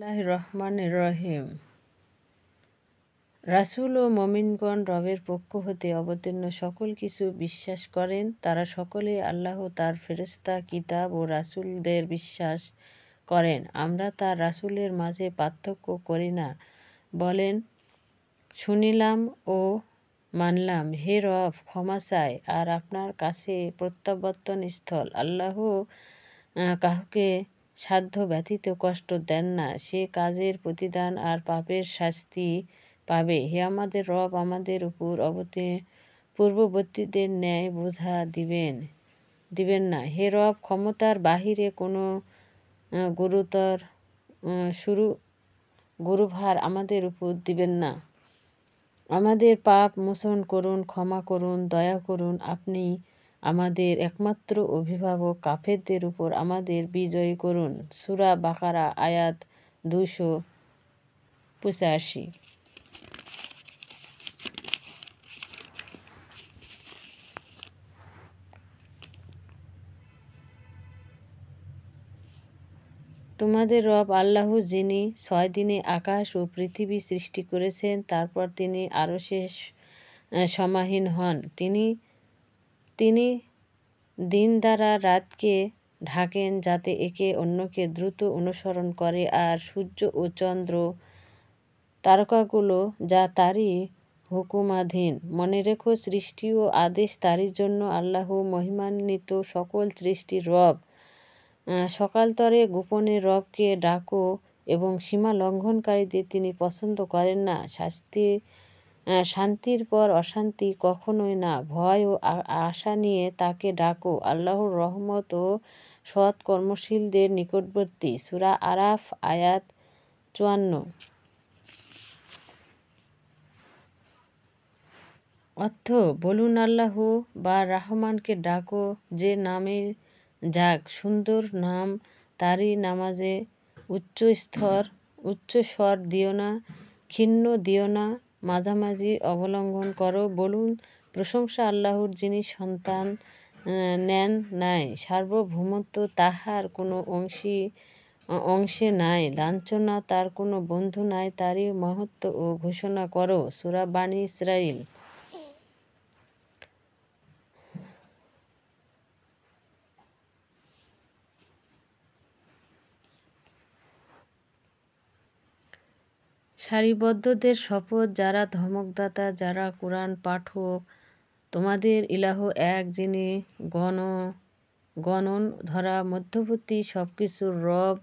রহমানির রহিম। রাসূল ও মুমিনগণ রবের পক্ষ হতে অবতীর্ণ সকল কিছু বিশ্বাস করেন। তারা সকলেই আল্লাহ, তার ফেরেশতা, কিতাব ও রাসূলদের বিশ্বাস করেন। আমরা তার রাসূলের মাঝে পার্থক্য করি না। বলেন, শুনিলাম ও মানলাম। হে রব, ক্ষমা চাই আর আপনার কাছে প্রত্যাবর্তন স্থল। আল্লাহ কাউকে সাধ্য ব্যতীত কষ্ট দেন না। সে কাজের প্রতিদান আর পাপের শাস্তি পাবে। হে আমাদের রব, আমাদের উপর পূর্ববর্তীদের ন্যায় বোঝা দিবেন না। হে রব, ক্ষমতার বাহিরে কোনো গুরুতর গুরুভার আমাদের উপর দিবেন না। আমাদের পাপ মোচন করুন, ক্ষমা করুন, দয়া করুন। আপনি আমাদের একমাত্র অভিভাবক। কাফেরদের উপর আমাদের বিজয়ী করুন। সূরা বাকারা আয়াত 285। তোমাদের রব আল্লাহ, যিনি 6 দিনে আকাশ ও পৃথিবী সৃষ্টি করেছেন, তারপর তিনি আরশে সমাসীন হন। তিনি দিন দ্বারা রাতকে ঢাকেন যাতে একে অন্যকে দ্রুত অনুসরণ করে, আর সূর্য ও চন্দ্র তারকাগুলো যা তারই হুকুমাধীন। মনে রেখো, সৃষ্টি ও আদেশ তারই জন্য। আল্লাহ মহিমান্বিত, সকল সৃষ্টির রব। সকালতরে গোপনে রবকে ডাকো এবং সীমা লঙ্ঘনকারীদের তিনি পছন্দ করেন না। শান্তির পর অশান্তি কখনোই না। ভয় ও আশা নিয়ে তাকে ডাকো। আল্লাহর রহমত ও সৎ কর্মশীলদের নিকটবর্তী। সূরা আরাফ আয়াত 54। অর্থ: বলুন, আল্লাহ বা রহমানকে ডাকো, যে নামে যাক সুন্দর নাম তারই নামাজে উচ্চ স্বর দিও না, ক্ষীণ দিও না, মাঝামাঝি অবলম্বন করো। বলুন, প্রশংসা আল্লাহর, যিনি সন্তান নেন নাই, সার্বভৌমত্ব তাঁহার কোনো অংশে নাই, লাঞ্ছনা তার কোনো বন্ধু নাই, তারই মহত্ব ও ঘোষণা করো। সূরা বানী ইসরাঈল। সারিবদ্ধদের শপথ, যারা ধমকদাতা, যারা কুরআন পাঠক। তোমাদের ইলাহ এক, যিনি গণন ধরা, মধ্যবর্তী, সবকিছুর রব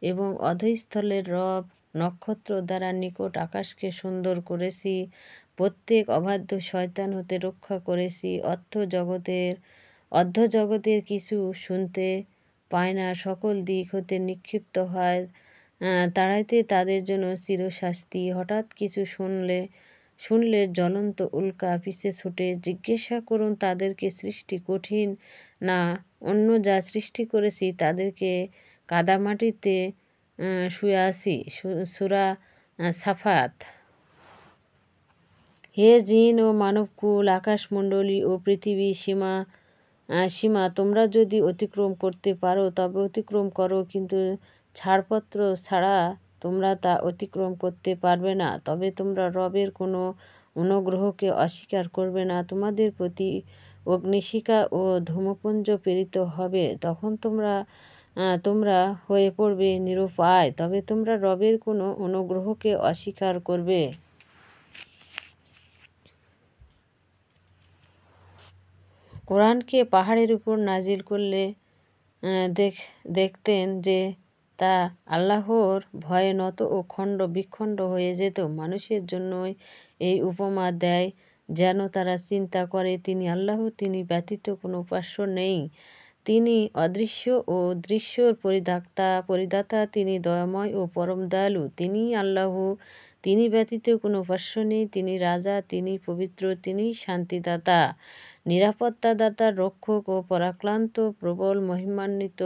এবং অধঃস্থলের রব। নক্ষত্র দ্বারা নিকট আকাশকে সুন্দর করেছি, প্রত্যেক অবাধ্য শয়তান হতে রক্ষা করেছি। অর্ধজগতের কিছু শুনতে পায় না, সকল দিক হতে নিক্ষিপ্ত হয়, তাড়াইতে তাদের জন্য চিরশাস্তি। হঠাৎ কিছু শুনলে জ্বলন্ত উল্কা পিছে ছুটে। জিজ্ঞাসা করুন, তাদেরকে সৃষ্টি কঠিন না অন্য যা সৃষ্টি করেছি তাদেরকে কাদামাটিতে শুয়ে আছি। সূরা সাফাত। হে জিন ও মানবকুল, আকাশমণ্ডলী ও পৃথিবী সীমা তোমরা যদি অতিক্রম করতে পারো তবে অতিক্রম করো, কিন্তু ছাড়পত্র ছাড়া তোমরা তা অতিক্রম করতে পারবে না। তবে তোমরা রবের কোনো অনুগ্রহকে অস্বীকার করবে না। তোমাদের প্রতি অগ্নিশিখা ও ধূমপুঞ্জ প্রেরিত হবে, তখন তোমরা হয়ে পড়বে নিরুপায়। তবে তোমরা রবের কোনো অনুগ্রহকে অস্বীকার করবে। কোরআনকে পাহাড়ের উপর নাজিল করলে দেখতেন যে তা আল্লাহর ভয়ে নত ও খণ্ড বিখণ্ড হয়ে যেত। মানুষের জন্যই এই উপমা দেয়, যেন তারা চিন্তা করে, তিনি আল্লাহ, তিনি ব্যতীত কোনো উপাস্য নেই। তিনি অদৃশ্য ও দৃশ্যর পরিদাতা, তিনি দয়াময় ও পরম দয়ালু। তিনিই আল্লাহ, তিনি ব্যতীত কোনো উপাস্য নেই। তিনি রাজা, তিনি পবিত্র, তিনি শান্তিদাতা, নিরাপত্তাদাতা, রক্ষক ও পরাক্রান্ত, প্রবল, মহিমান্বিত।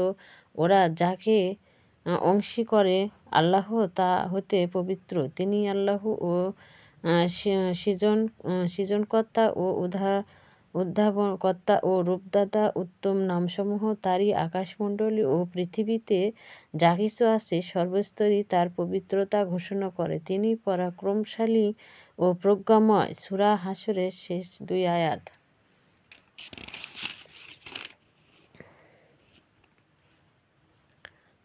ওরা যাকে অংশী করে আল্লাহ তা হতে পবিত্র। তিনি আল্লাহ ও সৃজনকর্তা ও উদ্ভাবনকর্তা ও রূপদাতা উত্তম নামসমূহ তারই আকাশমণ্ডলী ও পৃথিবীতে যা কিছু আছে সর্বস্তরই তার পবিত্রতা ঘোষণা করে। তিনি পরাক্রমশালী ও প্রজ্ঞাময়। সূরা হাশরের শেষ 2 আয়াত।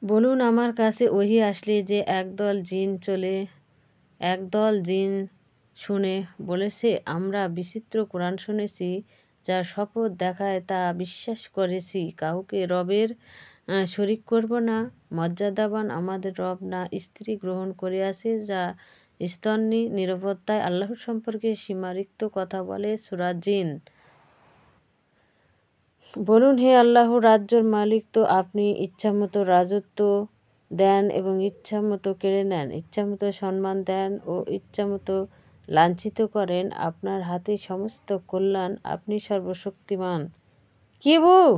বলুন, আমার কাছে ওহী আসলে যে একদল জিন শুনে বলেছে, আমরা বিচিত্র কোরআন শুনেছি, যার শপথ দেখায় তা বিশ্বাস করেছি। কাউকে রবের শরিক করব না। মর্যাদাবান আমাদের রব না স্ত্রী গ্রহণ করিয়াছে, যা স্তন্যী নিরাপত্তায় আল্লাহর সম্পর্কে সীমারিক্ত কথা বলে। সূরা জিন। বলুন, হে আল্লাহ, রাজ্যর মালিক তো আপনি ইচ্ছামতো রাজত্ব দেন এবং ইচ্ছামতো কেড়ে নেন, ইচ্ছামতো সম্মান দেন ও ইচ্ছামতো লাঞ্ছিত করেন। আপনার হাতেই সমস্ত কল্যাণ, আপনি সর্বশক্তিমান। কি বউ?